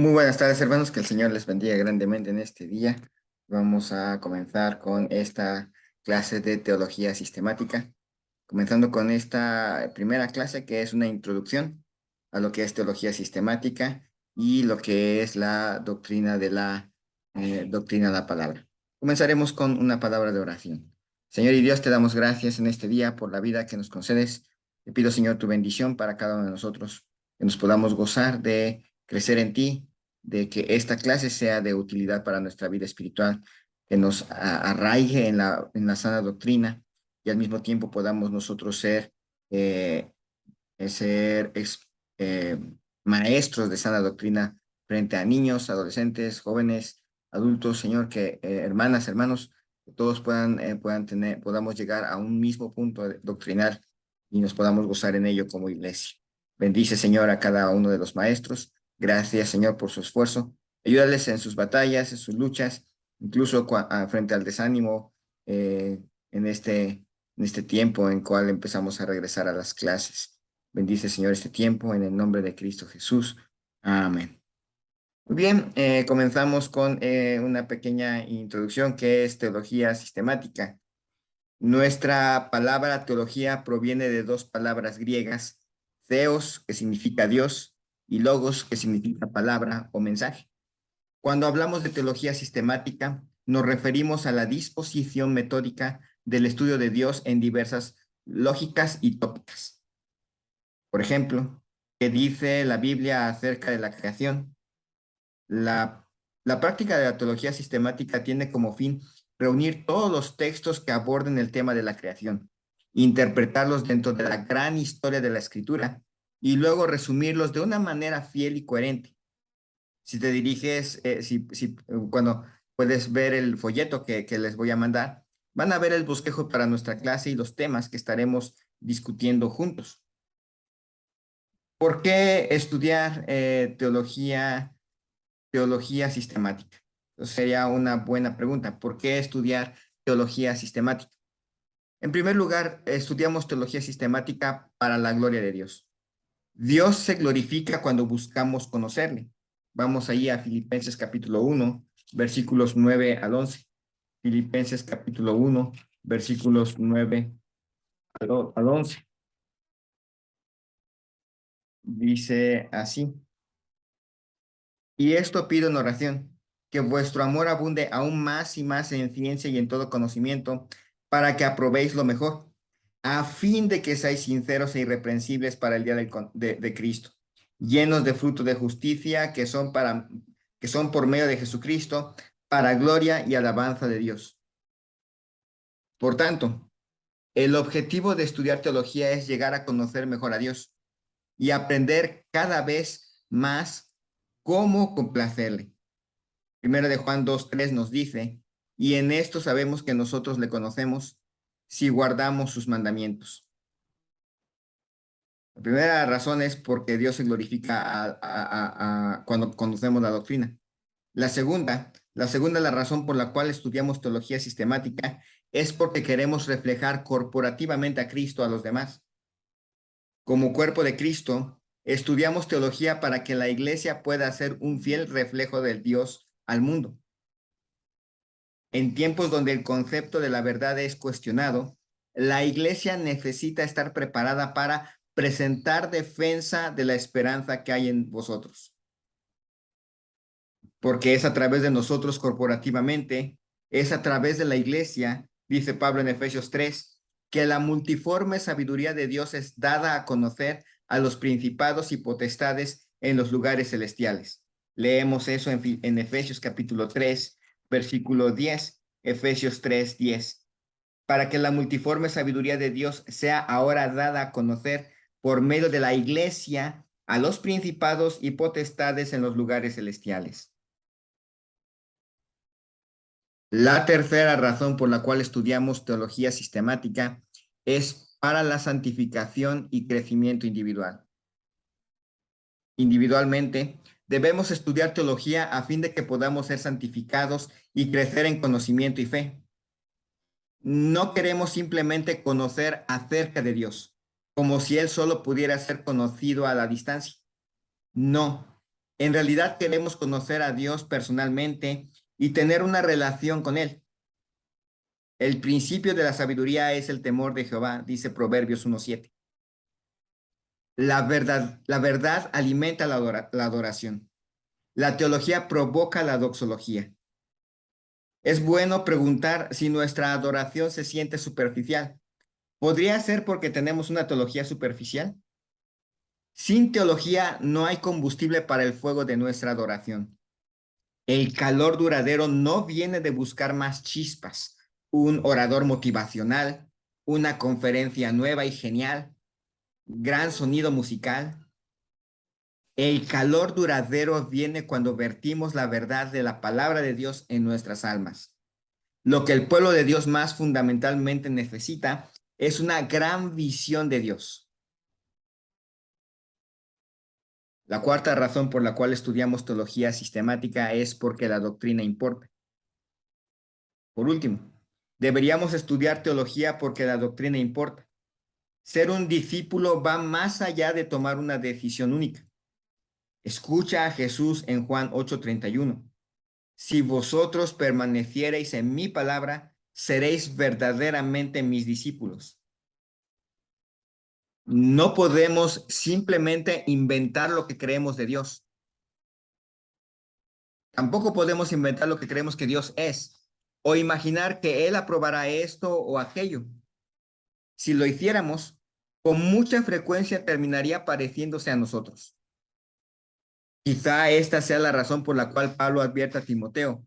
Muy buenas tardes, hermanos. Que el Señor les bendiga grandemente en este día. Vamos a comenzar con esta clase de teología sistemática, comenzando con esta primera clase que es una introducción a lo que es teología sistemática y lo que es la doctrina de la palabra. Comenzaremos con una palabra de oración. Señor y Dios, te damos gracias en este día por la vida que nos concedes. Te pido, Señor, tu bendición para cada uno de nosotros, que nos podamos gozar de crecer en ti, de que esta clase sea de utilidad para nuestra vida espiritual, que nos arraigue en la sana doctrina y al mismo tiempo podamos nosotros eh, ser eh, maestros de sana doctrina frente a niños, adolescentes, jóvenes, adultos, Señor, que hermanas, hermanos, que todos podamos llegar a un mismo punto doctrinal y nos podamos gozar en ello como iglesia. Bendice, Señor, a cada uno de los maestros. Gracias, Señor, por su esfuerzo. Ayúdales en sus batallas, en sus luchas, incluso frente al desánimo en este tiempo en cual empezamos a regresar a las clases. Bendice, Señor, este tiempo en el nombre de Cristo Jesús. Amén. Muy bien, comenzamos con una pequeña introducción que es teología sistemática. Nuestra palabra teología proviene de dos palabras griegas, theos, que significa Dios, y logos, que significa palabra o mensaje. Cuando hablamos de teología sistemática, nos referimos a la disposición metódica del estudio de Dios en diversas lógicas y tópicas. Por ejemplo, ¿qué dice la Biblia acerca de la creación? La, la práctica de la teología sistemática tiene como fin reunir todos los textos que aborden el tema de la creación, interpretarlos dentro de la gran historia de la escritura y luego resumirlos de una manera fiel y coherente. Si te diriges, cuando puedes ver el folleto que les voy a mandar, van a ver el bosquejo para nuestra clase y los temas que estaremos discutiendo juntos. ¿Por qué estudiar teología sistemática? Entonces sería una buena pregunta. ¿Por qué estudiar teología sistemática? En primer lugar, estudiamos teología sistemática para la gloria de Dios. Dios se glorifica cuando buscamos conocerle. Vamos ahí a Filipenses capítulo 1, versículos 9 al 11. Filipenses capítulo 1, versículos 9 al 11. Dice así: y esto pido en oración, que vuestro amor abunde aún más y más en ciencia y en todo conocimiento, para que aprobéis lo mejor, a fin de que seáis sinceros e irreprensibles para el día de Cristo, llenos de fruto de justicia que son por medio de Jesucristo, para gloria y alabanza de Dios. Por tanto, el objetivo de estudiar teología es llegar a conocer mejor a Dios y aprender cada vez más cómo complacerle. Primero de Juan 2:3 nos dice, y en esto sabemos que nosotros le conocemos si guardamos sus mandamientos. La primera razón es porque Dios se glorifica cuando conocemos la doctrina. La razón por la cual estudiamos teología sistemática es porque queremos reflejar corporativamente a Cristo a los demás. Como cuerpo de Cristo, estudiamos teología para que la iglesia pueda ser un fiel reflejo del Dios al mundo. En tiempos donde el concepto de la verdad es cuestionado, la iglesia necesita estar preparada para presentar defensa de la esperanza que hay en vosotros. Porque es a través de nosotros corporativamente, es a través de la iglesia, dice Pablo en Efesios 3, que la multiforme sabiduría de Dios es dada a conocer a los principados y potestades en los lugares celestiales. Leemos eso en Efesios capítulo 3, versículo 10, Efesios 3, 10. Para que la multiforme sabiduría de Dios sea ahora dada a conocer por medio de la iglesia a los principados y potestades en los lugares celestiales. La tercera razón por la cual estudiamos teología sistemática es para la santificación y crecimiento individual. Individualmente, debemos estudiar teología a fin de que podamos ser santificados y crecer en conocimiento y fe. No queremos simplemente conocer acerca de Dios, como si Él solo pudiera ser conocido a la distancia. No, En realidad queremos conocer a Dios personalmente y tener una relación con Él. El principio de la sabiduría es el temor de Jehová, dice Proverbios 1:7. La verdad alimenta la adoración. La teología provoca la doxología. Es bueno preguntar si nuestra adoración se siente superficial. ¿Podría ser porque tenemos una teología superficial? Sin teología no hay combustible para el fuego de nuestra adoración. El calor duradero no viene de buscar más chispas, un orador motivacional, una conferencia nueva y genial, gran sonido musical. El calor duradero viene cuando vertimos la verdad de la palabra de Dios en nuestras almas. Lo que el pueblo de Dios más fundamentalmente necesita es una gran visión de Dios. La cuarta razón por la cual estudiamos teología sistemática es porque la doctrina importa. Por último, deberíamos estudiar teología porque la doctrina importa. Ser un discípulo va más allá de tomar una decisión única. Escucha a Jesús en Juan 8:31. Si vosotros permaneciereis en mi palabra, seréis verdaderamente mis discípulos. No podemos simplemente inventar lo que creemos de Dios. Tampoco podemos inventar lo que creemos que Dios es o imaginar que Él aprobará esto o aquello. Si lo hiciéramos, con mucha frecuencia terminaría pareciéndose a nosotros. Quizá esta sea la razón por la cual Pablo advierte a Timoteo,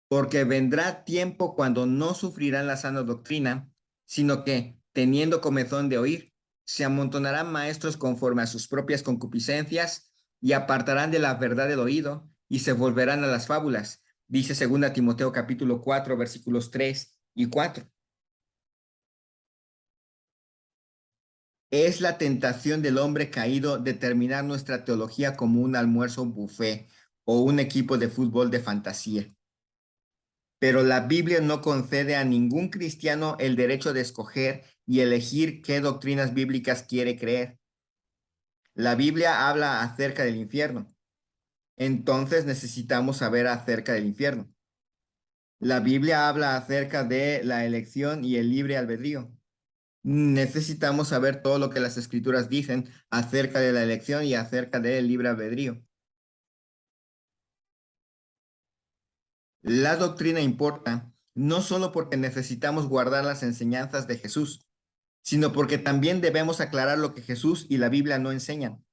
porque vendrá tiempo cuando no sufrirán la sana doctrina, sino que, teniendo comezón de oír, se amontonarán maestros conforme a sus propias concupiscencias y apartarán de la verdad del oído y se volverán a las fábulas, dice 2 Timoteo capítulo 4, versículos 3 y 4. Es la tentación del hombre caído determinar nuestra teología como un almuerzo buffet o un equipo de fútbol de fantasía. Pero la Biblia no concede a ningún cristiano el derecho de escoger y elegir qué doctrinas bíblicas quiere creer. La Biblia habla acerca del infierno. Entonces necesitamos saber acerca del infierno. La Biblia habla acerca de la elección y el libre albedrío. Necesitamos saber todo lo que las escrituras dicen acerca de la elección y acerca del libre albedrío. La doctrina importa no solo porque necesitamos guardar las enseñanzas de Jesús, sino porque también debemos aclarar lo que Jesús y la Biblia no enseñan.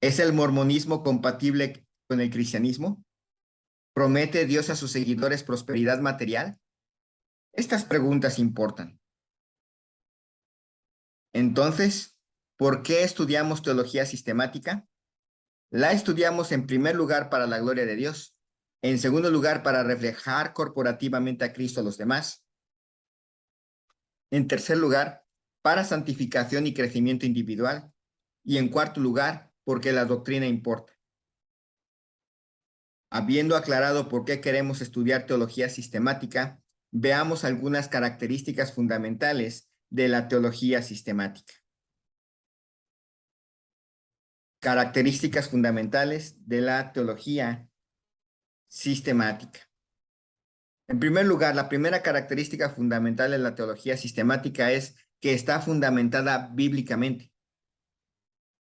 ¿Es el mormonismo compatible con el cristianismo? ¿Promete Dios a sus seguidores prosperidad material? Estas preguntas importan. Entonces, ¿por qué estudiamos teología sistemática? La estudiamos en primer lugar para la gloria de Dios, en segundo lugar para reflejar corporativamente a Cristo a los demás, en tercer lugar para santificación y crecimiento individual, y en cuarto lugar porque la doctrina importa. Habiendo aclarado por qué queremos estudiar teología sistemática, veamos algunas características fundamentales de la teología sistemática. Características fundamentales de la teología sistemática. En primer lugar, la primera característica fundamental de la teología sistemática es que está fundamentada bíblicamente.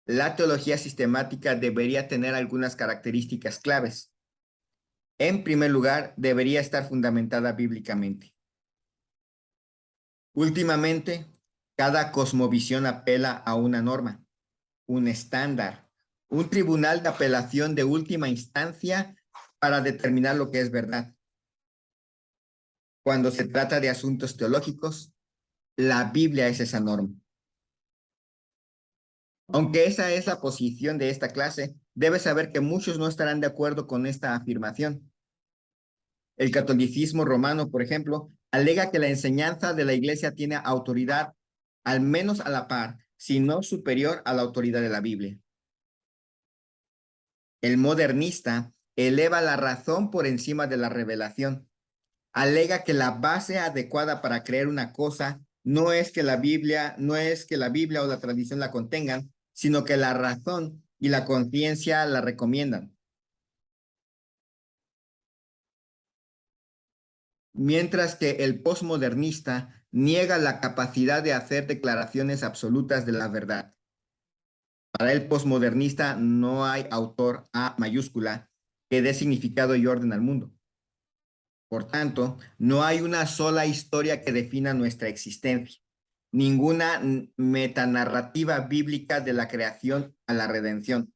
La teología sistemática debería tener algunas características claves. En primer lugar, debería estar fundamentada bíblicamente. Últimamente, cada cosmovisión apela a una norma, un estándar, un tribunal de apelación de última instancia para determinar lo que es verdad. Cuando se trata de asuntos teológicos, la Biblia es esa norma. Aunque esa es la posición de esta clase, debes saber que muchos no estarán de acuerdo con esta afirmación. El catolicismo romano, por ejemplo, alega que la enseñanza de la iglesia tiene autoridad al menos a la par, si no superior a la autoridad de la Biblia. El modernista eleva la razón por encima de la revelación. Alega que la base adecuada para creer una cosa no es que la Biblia o la tradición la contengan, sino que la razón y la conciencia la recomiendan. Mientras que el posmodernista niega la capacidad de hacer declaraciones absolutas de la verdad. Para el posmodernista no hay autor A mayúscula que dé significado y orden al mundo. Por tanto, no hay una sola historia que defina nuestra existencia, ninguna metanarrativa bíblica de la creación a la redención.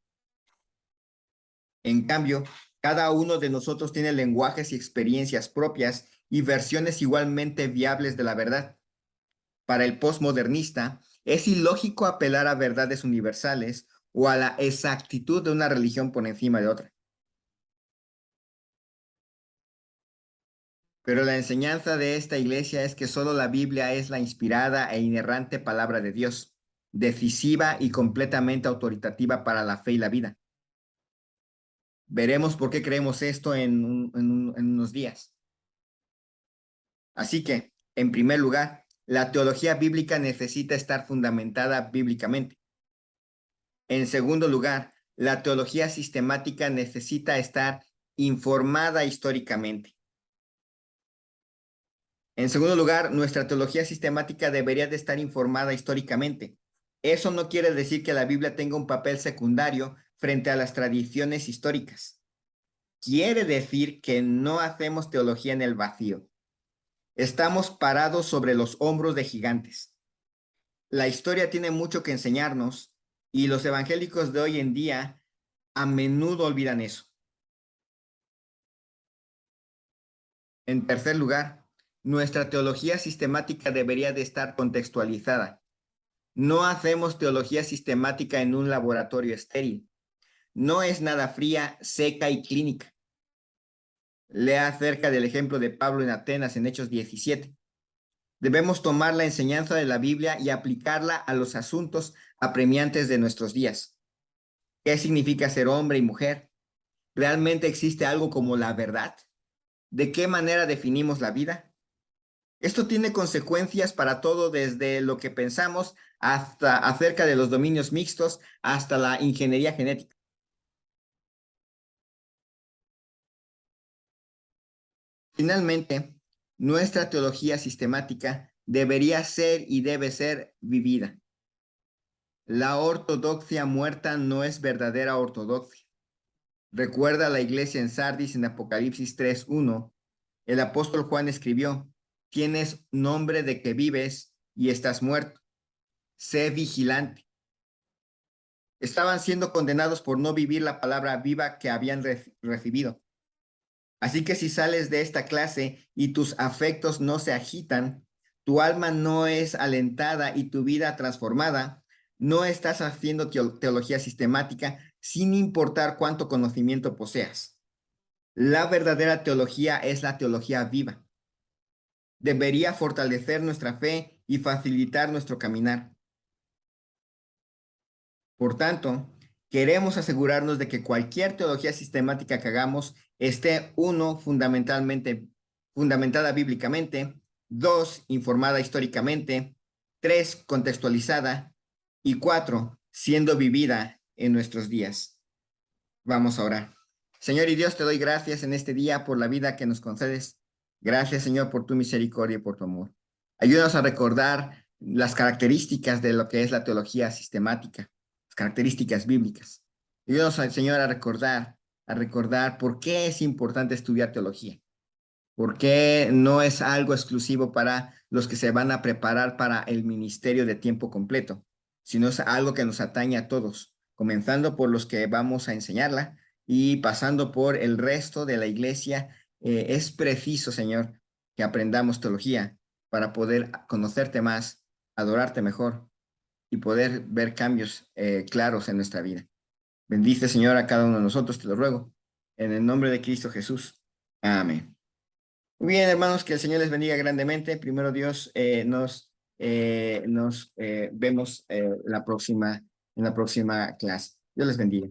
En cambio, cada uno de nosotros tiene lenguajes y experiencias propias y versiones igualmente viables de la verdad. Para el postmodernista, es ilógico apelar a verdades universales o a la exactitud de una religión por encima de otra. Pero la enseñanza de esta iglesia es que solo la Biblia es la inspirada e inerrante palabra de Dios, decisiva y completamente autoritativa para la fe y la vida. Veremos por qué creemos esto en unos días. Así que, en primer lugar, la teología bíblica necesita estar fundamentada bíblicamente. En segundo lugar, la teología sistemática necesita estar informada históricamente. En segundo lugar, nuestra teología sistemática debería de estar informada históricamente. Eso no quiere decir que la Biblia tenga un papel secundario frente a las tradiciones históricas. Quiere decir que no hacemos teología en el vacío. Estamos parados sobre los hombros de gigantes. La historia tiene mucho que enseñarnos y los evangélicos de hoy en día a menudo olvidan eso. En tercer lugar, nuestra teología sistemática debería de estar contextualizada. No hacemos teología sistemática en un laboratorio estéril. No es nada fría, seca y clínica. Lea acerca del ejemplo de Pablo en Atenas en Hechos 17. Debemos tomar la enseñanza de la Biblia y aplicarla a los asuntos apremiantes de nuestros días. ¿Qué significa ser hombre y mujer? ¿Realmente existe algo como la verdad? ¿De qué manera definimos la vida? Esto tiene consecuencias para todo, desde lo que pensamos hasta acerca de los dominios mixtos hasta la ingeniería genética. Finalmente, nuestra teología sistemática debería ser y debe ser vivida. La ortodoxia muerta no es verdadera ortodoxia. Recuerda la iglesia en Sardis en Apocalipsis 3:1. El apóstol Juan escribió: tienes nombre de que vives y estás muerto. Sé vigilante. Estaban siendo condenados por no vivir la palabra viva que habían recibido. Así que si sales de esta clase y tus afectos no se agitan, tu alma no es alentada y tu vida transformada, no estás haciendo teología sistemática sin importar cuánto conocimiento poseas. La verdadera teología es la teología viva. Debería fortalecer nuestra fe y facilitar nuestro caminar. Por tanto, queremos asegurarnos de que cualquier teología sistemática que hagamos esté, uno, fundamentada bíblicamente; dos, informada históricamente; tres, contextualizada; y cuatro, siendo vivida en nuestros días. Vamos a orar. Señor y Dios, te doy gracias en este día por la vida que nos concedes. Gracias, Señor, por tu misericordia y por tu amor. Ayúdanos a recordar las características de lo que es la teología sistemática, las características bíblicas. Ayúdanos, Señor, a recordar por qué es importante estudiar teología, por qué no es algo exclusivo para los que se van a preparar para el ministerio de tiempo completo, sino es algo que nos atañe a todos, comenzando por los que vamos a enseñarla y pasando por el resto de la iglesia. Es preciso, Señor, que aprendamos teología para poder conocerte más, adorarte mejor y poder ver cambios claros en nuestra vida. Bendice, Señor, a cada uno de nosotros, te lo ruego, en el nombre de Cristo Jesús. Amén. Muy bien, hermanos, que el Señor les bendiga grandemente. Primero Dios, nos vemos en la próxima clase. Dios les bendiga.